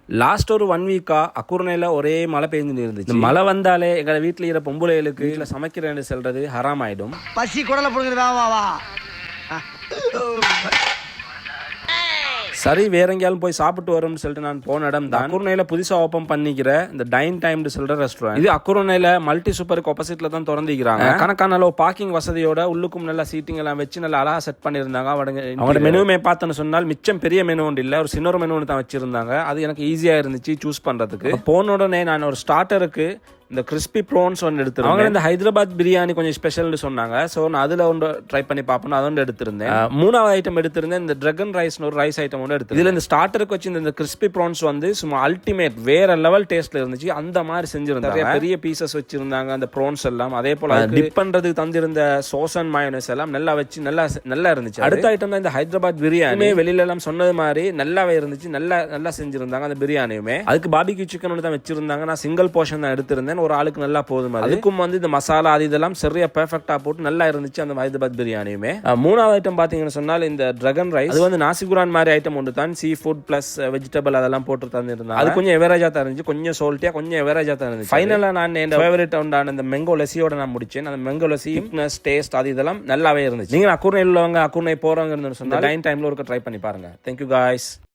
Last ஒரு 1 வீக்கா அக்குர்ணையில் ஒரே மழை பெய்ஞ்சுட்டு இருந்துச்சு. மழை வந்தாலே எங்கள் வீட்டில் இருக்கிற பொம்பளைகளுக்கு வீட்டில் சமைக்கிறேன்னு சொல்றது ஹராம் ஆயிடும். பசி குடலை போடுங்க வா. சரி வேற எங்கேயாலும் போய் சாப்பிட்டு வரும்னு சொல்லிட்டு நான் போன இடம் தான் அக்குர்ணையில் புதுசாக ஓப்பன் பண்ணிக்கிற இந்த டைன் டைம்னு சொல்ற ரெஸ்டாரண்ட். இது அக்குர்ணையில் மல்டி சூப்பருக்கு ஆப்போசிட்ல தான் திறந்திக்கிறாங்க. கணக்கான அளவு பார்க்கிங் வசதியோட உள்ளுக்கும் நல்லா சீட்டிங் எல்லாம் வச்சு நல்லா அழகா செட் பண்ணியிருந்தாங்க. அவங்களோட மெனுவுமே பார்த்தோன்னு சொன்னால் மிச்சம் பெரிய மெனு ஒன்று இல்லை, ஒரு சின்ன மெனு தான் வச்சிருந்தாங்க. அது எனக்கு ஈஸியா இருந்துச்சு சூஸ் பண்றதுக்கு. போன உடனே நான் ஒரு ஸ்டார்டருக்கு இந்த கிறிஸ்பி ப்ரோன்ஸ் ஒன்று எடுத்துருந்தேன். அவங்க இந்த ஹைதராபாத் பிரியாணி கொஞ்சம் ஸ்பெஷல்னு சொன்னாங்க. ஸோ நான் அதில் ஒன்று ட்ரை பண்ணி பார்ப்போம், அதை ஒன்று எடுத்திருந்தேன். மூணாவது ஐட்டம் எடுத்திருந்தேன் இந்த ட்ராகன் ரைஸ்னு ஒரு ரைஸ் ஐட்டம் ஒன்று எடுத்து. இதில் இந்த ஸ்டார்டருக்கு வச்சு இந்த கிறிஸ்பி ப்ரான்ஸ் வந்து சும்மா அல்டிமேட் வேற லெவல் டேஸ்ட்ல இருந்துச்சு. அந்த மாதிரி செஞ்சிருந்தாங்க. பெரிய பீசஸ் வச்சிருந்தாங்க அந்த ப்ரான்ஸ் எல்லாம். அதே போல டிப் பண்றதுக்கு தந்திருந்த சோஸ் அண்ட் மயோனைஸ் எல்லாம் நல்லா வச்சு நல்லா இருந்துச்சு. அடுத்த ஐட்டம் தான் இந்த ஹைதராபாத் பிரியாணி. வெளியில எல்லாம் சொன்னது மாதிரி நல்லாவே இருந்துச்சு. நல்லா செஞ்சிருந்தாங்க அந்த பிரியாணியுமே. அதுக்கு பாபிக்யூ சிக்கன் ஒன்று தான் வச்சிருந்தாங்க. நான் சிங்கிள் போர்ஷன் தான் எடுத்திருந்தேன். ஒரு ஆளுக்கு நல்லா போதும். அதுக்கும் வந்து இந்த மசாலா அது இதெல்லாம் சரியா பெர்ஃபெக்ட்டா போட்டு நல்லா இருந்துச்சு அந்த ஹைதராபாத் பிரியாணியுமே. மூணாவது ஐட்டம் பாத்தீங்கன்னு சொன்னால் இந்த ட்ராகன் ரைஸ். அது வந்து நாசிகுரான் மாதிரி ஐட்டம் ஒன்று தான். சீ ஃபுட் பிளஸ் வெஜிடபிள் அதெல்லாம் போட்டு தந்துருந்தாங்க. அது கொஞ்சம் எவரேஜா தான் இருந்துச்சு, கொஞ்சம் சோல்ட்டியா கொஞ்சம் எவரேஜா தான் இருந்துச்சு. ஃபைனலா நான் என் ஃபேவரட் உண்டான இந்த மேங்கோ லஸ்ஸியோட நான் முடிச்சேன். அந்த மேங்கோ லஸ்ஸி டேஸ்ட் அது இதெல்லாம் நல்லாவே இருந்துச்சு. நீங்க அக்குர்ணை உள்ளவங்க அக்குர்ணை போறவங்க சொன்னா டைன் டைம்ல ஒரு ட்ரை பண்ணி பாருங்க. Thank you guys.